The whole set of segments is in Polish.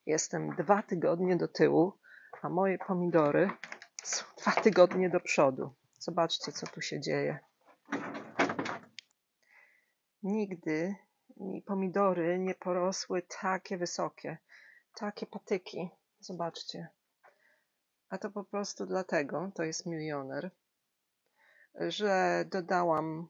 Jestem 2 tygodnie do tyłu, a moje pomidory są 2 tygodnie do przodu. Zobaczcie, co tu się dzieje. Nigdy mi pomidory nie porosły takie wysokie, takie patyki. Zobaczcie. A to po prostu dlatego, to jest milioner, że dodałam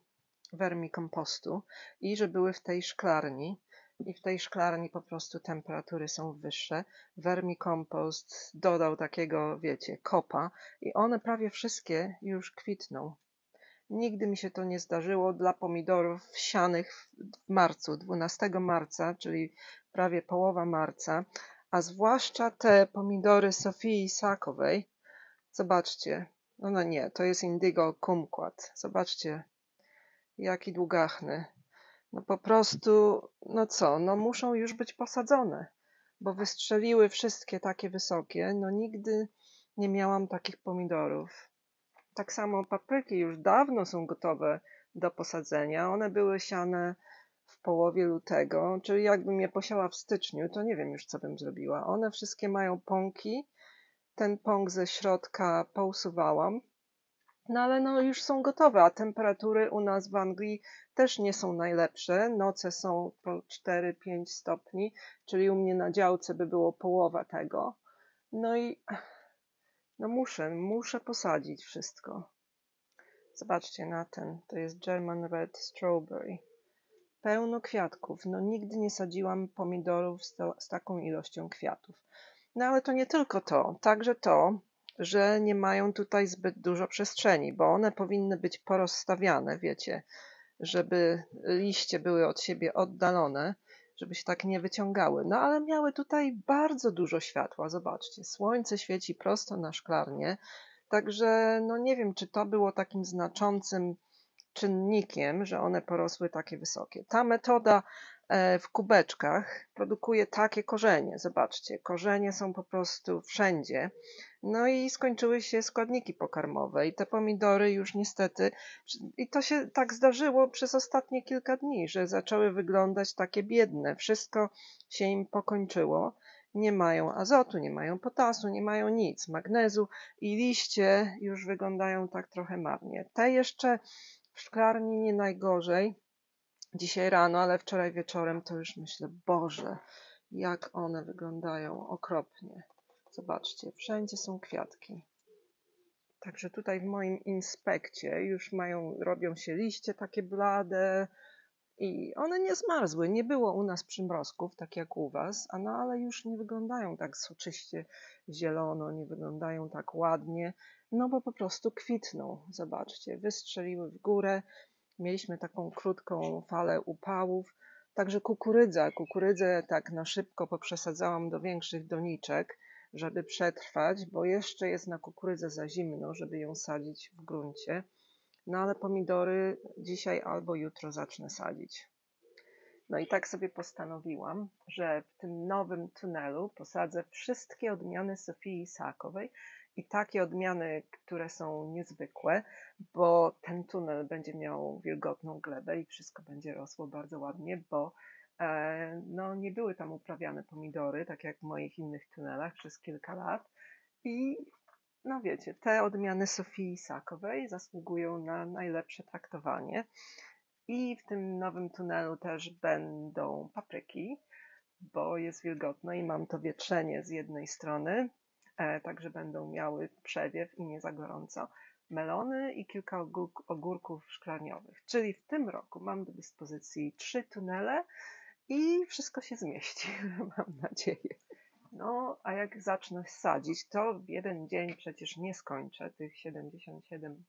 wermikompostu i że były w tej szklarni. I w tej szklarni po prostu temperatury są wyższe. Wermikompost dodał takiego, wiecie, kopa i one prawie wszystkie już kwitną. Nigdy mi się to nie zdarzyło dla pomidorów sianych w marcu, 12 marca, czyli prawie połowa marca, a zwłaszcza te pomidory Sofii Sakowej. Zobaczcie, no nie, to jest Indigo Kumquat. Zobaczcie, jaki długachny. No po prostu, no co, no muszą już być posadzone, bo wystrzeliły wszystkie takie wysokie. No nigdy nie miałam takich pomidorów. Tak samo papryki już dawno są gotowe do posadzenia. One były siane w połowie lutego, czyli jakbym je posiała w styczniu, to nie wiem już, co bym zrobiła. One wszystkie mają pąki. Ten pąk ze środka pousuwałam. No ale no już są gotowe, a temperatury u nas w Anglii też nie są najlepsze. Noce są po 4-5 stopni, czyli u mnie na działce by było połowa tego. No i no muszę posadzić wszystko. Zobaczcie na ten, to jest German Red Strawberry. Pełno kwiatków. No nigdy nie sadziłam pomidorów z taką ilością kwiatów. No ale to nie tylko to, także to, że nie mają tutaj zbyt dużo przestrzeni, bo one powinny być porozstawiane, wiecie, żeby liście były od siebie oddalone, żeby się tak nie wyciągały. No ale miały tutaj bardzo dużo światła, zobaczcie, słońce świeci prosto na szklarnię, także no nie wiem, czy to było takim znaczącym czynnikiem, że one porosły takie wysokie. Ta metoda w kubeczkach produkuje takie korzenie. Zobaczcie, korzenie są po prostu wszędzie. No i skończyły się składniki pokarmowe i te pomidory już niestety, i to się tak zdarzyło przez ostatnie kilka dni, że zaczęły wyglądać takie biedne. Wszystko się im pokończyło. Nie mają azotu, nie mają potasu, nie mają nic, magnezu i liście już wyglądają tak trochę marnie. Te jeszcze w szklarni nie najgorzej. Dzisiaj rano, ale wczoraj wieczorem to już myślę, Boże, jak one wyglądają okropnie. Zobaczcie, wszędzie są kwiatki. Także tutaj w moim inspekcie już robią się liście takie blade i one nie zmarzły. Nie było u nas przymrozków, tak jak u was, ale już nie wyglądają tak soczyście zielono, nie wyglądają tak ładnie, no bo po prostu kwitną. Zobaczcie, wystrzeliły w górę. Mieliśmy taką krótką falę upałów, także kukurydzę tak na szybko poprzesadzałam do większych doniczek, żeby przetrwać, bo jeszcze jest na kukurydzę za zimno, żeby ją sadzić w gruncie. No ale pomidory dzisiaj albo jutro zacznę sadzić. No i tak sobie postanowiłam, że w tym nowym tunelu posadzę wszystkie odmiany Sofii Sakowej i takie odmiany, które są niezwykłe, bo ten tunel będzie miał wilgotną glebę i wszystko będzie rosło bardzo ładnie, bo no, nie były tam uprawiane pomidory, tak jak w moich innych tunelach przez kilka lat. I no wiecie, te odmiany Sofii Sakowej zasługują na najlepsze traktowanie. I w tym nowym tunelu też będą papryki, bo jest wilgotno i mam to wietrzenie z jednej strony, także będą miały przewiew i nie za gorąco. Melony i kilka ogórków szklarniowych. Czyli w tym roku mam do dyspozycji 3 tunele i wszystko się zmieści, mam nadzieję. No, a jak zacznę sadzić, to w jeden dzień przecież nie skończę tych 77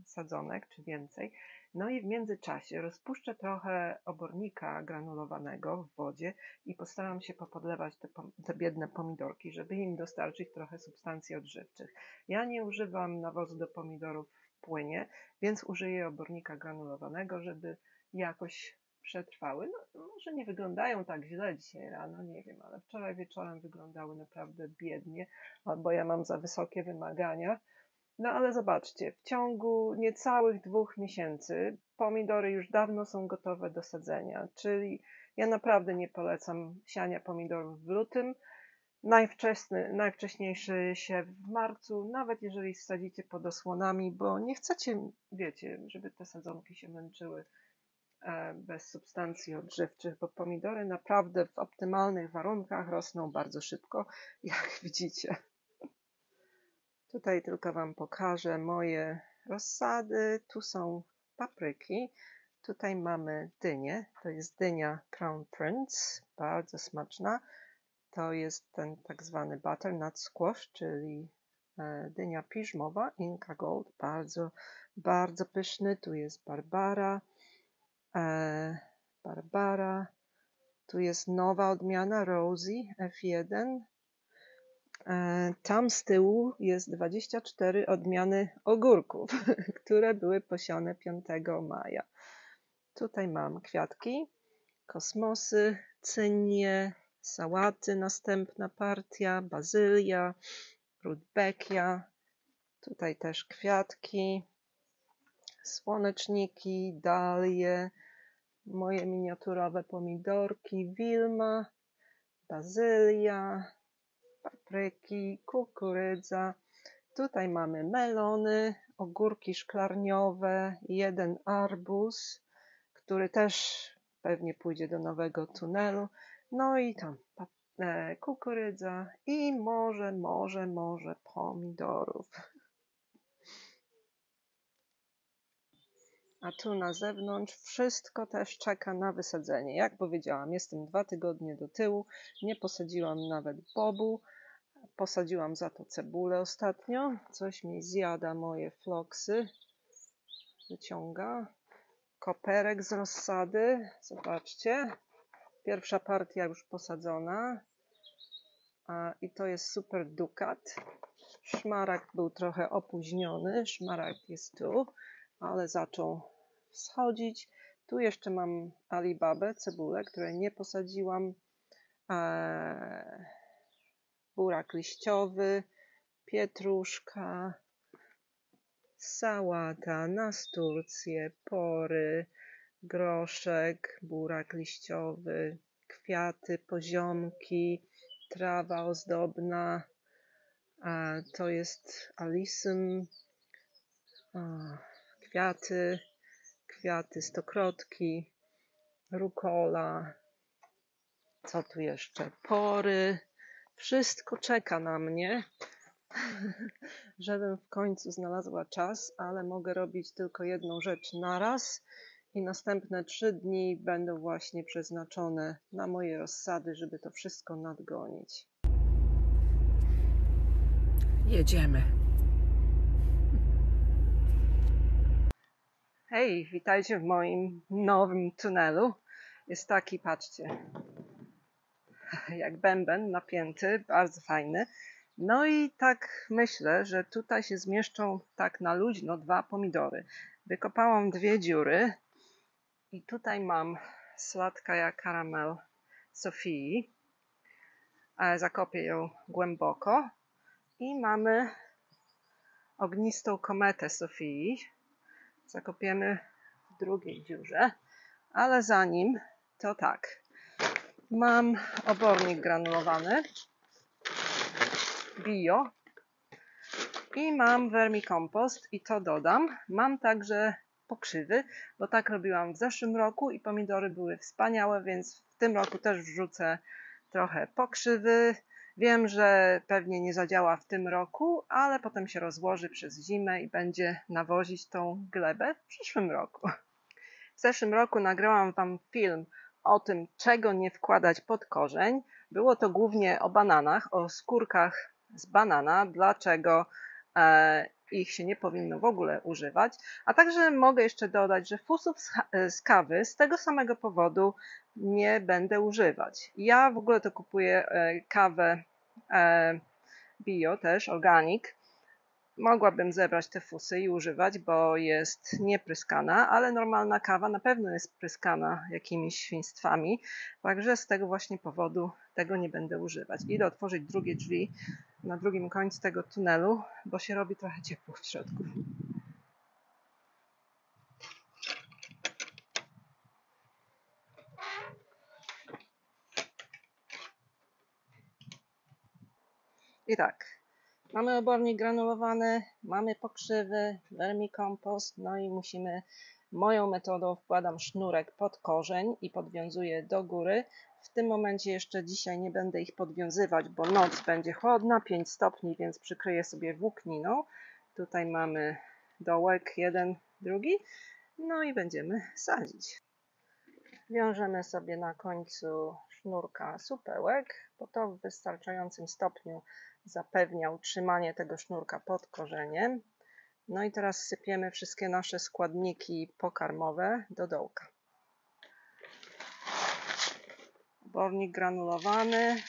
sadzonek czy więcej. No i w międzyczasie rozpuszczę trochę obornika granulowanego w wodzie i postaram się popodlewać te biedne pomidorki, żeby im dostarczyć trochę substancji odżywczych. Ja nie używam nawozu do pomidorów w płynie, więc użyję obornika granulowanego, żeby jakoś przetrwały. No, może nie wyglądają tak źle dzisiaj rano, nie wiem, ale wczoraj wieczorem wyglądały naprawdę biednie, albo ja mam za wysokie wymagania. No ale zobaczcie, w ciągu niecałych 2 miesięcy pomidory już dawno są gotowe do sadzenia, czyli ja naprawdę nie polecam siania pomidorów w lutym, Najwcześniejszy siew w marcu, nawet jeżeli sadzicie pod osłonami, bo nie chcecie, wiecie, żeby te sadzonki się męczyły bez substancji odżywczych, bo pomidory naprawdę w optymalnych warunkach rosną bardzo szybko, jak widzicie. Tutaj tylko Wam pokażę moje rozsady. Tu są papryki. Tutaj mamy dynię. To jest dynia Crown Prince, bardzo smaczna. To jest ten tak zwany butternut squash, czyli dynia piżmowa, Inca Gold, bardzo, bardzo pyszny. Tu jest Barbara. Tu jest nowa odmiana Rosie F1. Tam z tyłu jest 24 odmiany ogórków, które były posiane 5 maja. Tutaj mam kwiatki, kosmosy, cynie, sałaty, następna partia, bazylia, rudbeckia. Tutaj też kwiatki, słoneczniki, dalie, moje miniaturowe pomidorki, wilma, bazylia, papryki, kukurydza. Tutaj mamy melony, ogórki szklarniowe, jeden arbuz, który też pewnie pójdzie do nowego tunelu. No i tam kukurydza i może pomidorów. A tu na zewnątrz wszystko też czeka na wysadzenie. Jak powiedziałam, jestem 2 tygodnie do tyłu, nie posadziłam nawet bobu. Posadziłam za to cebulę ostatnio. Coś mi zjada moje floksy. Wyciąga. Koperek z rozsady. Zobaczcie. Pierwsza partia już posadzona. I to jest super dukat. Szmaragd był trochę opóźniony. Szmaragd jest tu, ale zaczął wschodzić. Tu jeszcze mam Alibabę, cebulę, której nie posadziłam. Burak liściowy, pietruszka, sałata, nasturcje, pory, groszek, burak liściowy, kwiaty, poziomki, trawa ozdobna, to jest alisum, kwiaty stokrotki, rukola, co tu jeszcze, pory. Wszystko czeka na mnie, żebym w końcu znalazła czas, ale mogę robić tylko jedną rzecz naraz i następne 3 dni będą właśnie przeznaczone na moje rozsady, żeby to wszystko nadgonić. Jedziemy. Hej, witajcie w moim nowym tunelu. Jest taki, patrzcie, jak bęben napięty, bardzo fajny. No i tak myślę, że tutaj się zmieszczą tak na luźno 2 pomidory. Wykopałam 2 dziury i tutaj mam sladka karamel Sofii. Zakopię ją głęboko i mamy ognistą kometę Sofii. Zakopiemy w drugiej dziurze, ale zanim to tak. Mam obornik granulowany bio i mam vermicompost i to dodam. Mam także pokrzywy, bo tak robiłam w zeszłym roku i pomidory były wspaniałe, więc w tym roku też wrzucę trochę pokrzywy. Wiem, że pewnie nie zadziała w tym roku, ale potem się rozłoży przez zimę i będzie nawozić tą glebę w przyszłym roku. W zeszłym roku nagrałam Wam film o tym, czego nie wkładać pod korzeń. Było to głównie o bananach, o skórkach z banana, dlaczego ich się nie powinno w ogóle używać. A także mogę jeszcze dodać, że fusów z kawy z tego samego powodu nie będę używać. Ja w ogóle to kupuję kawę bio też, organic. Mogłabym zebrać te fusy i używać, bo jest niepryskana, ale normalna kawa na pewno jest pryskana jakimiś świństwami, także z tego właśnie powodu tego nie będę używać. Idę otworzyć drugie drzwi na drugim końcu tego tunelu, bo się robi trochę ciepło w środku. I tak, mamy obornik granulowany, mamy pokrzywy, vermicompost, no i moją metodą wkładam sznurek pod korzeń i podwiązuję do góry. W tym momencie jeszcze dzisiaj nie będę ich podwiązywać, bo noc będzie chłodna, 5 stopni, więc przykryję sobie włókniną. Tutaj mamy dołek, jeden, drugi, no i będziemy sadzić. Wiążemy sobie na końcu sznurka supełek, bo to w wystarczającym stopniu zapewnia utrzymanie tego sznurka pod korzeniem. No i teraz sypiemy wszystkie nasze składniki pokarmowe do dołka. Obornik granulowany.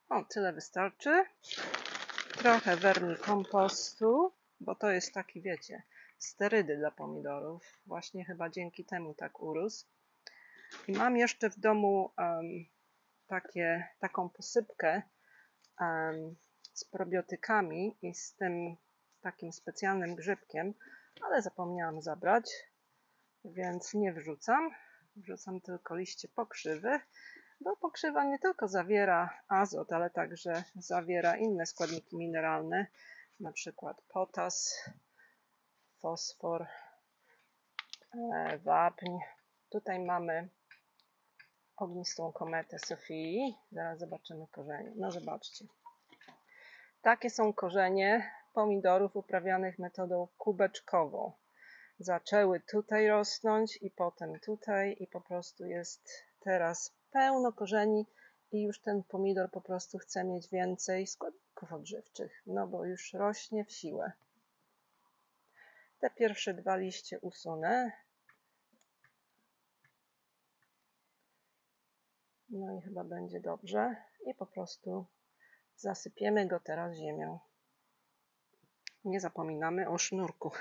O, tyle wystarczy. Trochę vermicompostu, bo to jest taki, wiecie, sterydy dla pomidorów. Właśnie chyba dzięki temu tak urósł. I mam jeszcze w domu taką posypkę z probiotykami i z tym takim specjalnym grzybkiem, ale zapomniałam zabrać, więc nie wrzucam. Wrzucam tylko liście pokrzywy, bo pokrzywa nie tylko zawiera azot, ale także zawiera inne składniki mineralne, na przykład potas, fosfor, wapń. Tutaj mamy ognistą kometę Sofii. Zaraz zobaczymy korzenie. No zobaczcie. Takie są korzenie pomidorów uprawianych metodą kubeczkową. Zaczęły tutaj rosnąć i potem tutaj i po prostu jest teraz pełno korzeni i już ten pomidor po prostu chce mieć więcej składników odżywczych, no bo już rośnie w siłę. Te pierwsze 2 liście usunę. No i chyba będzie dobrze i po prostu zasypiemy go teraz ziemią. Nie zapominamy o sznurku.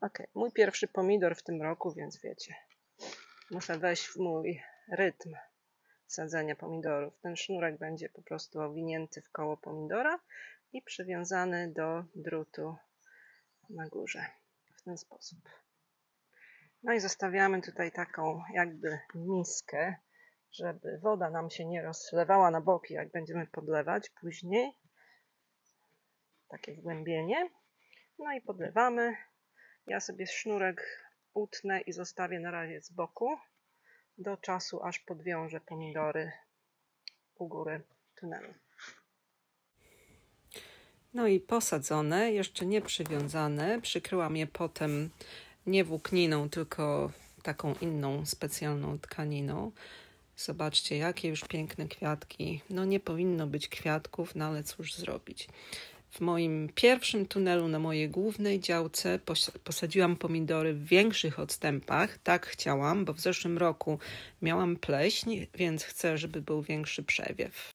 Ok, mój pierwszy pomidor w tym roku, więc wiecie, muszę wejść w mój rytm sadzenia pomidorów. Ten sznurek będzie po prostu owinięty w koło pomidora i przywiązany do drutu na górze. W ten sposób. No i zostawiamy tutaj taką jakby miskę, żeby woda nam się nie rozlewała na boki, jak będziemy podlewać później. Takie wgłębienie. No i podlewamy. Ja sobie sznurek utnę i zostawię na razie z boku do czasu, aż podwiążę pomidory u góry tunelu. No i posadzone, jeszcze nie przywiązane. Przykryłam je potem nie włókniną, tylko taką inną specjalną tkaniną. Zobaczcie, jakie już piękne kwiatki. No nie powinno być kwiatków, no ale cóż zrobić. W moim pierwszym tunelu na mojej głównej działce posadziłam pomidory w większych odstępach. Tak chciałam, bo w zeszłym roku miałam pleśń, więc chcę, żeby był większy przewiew.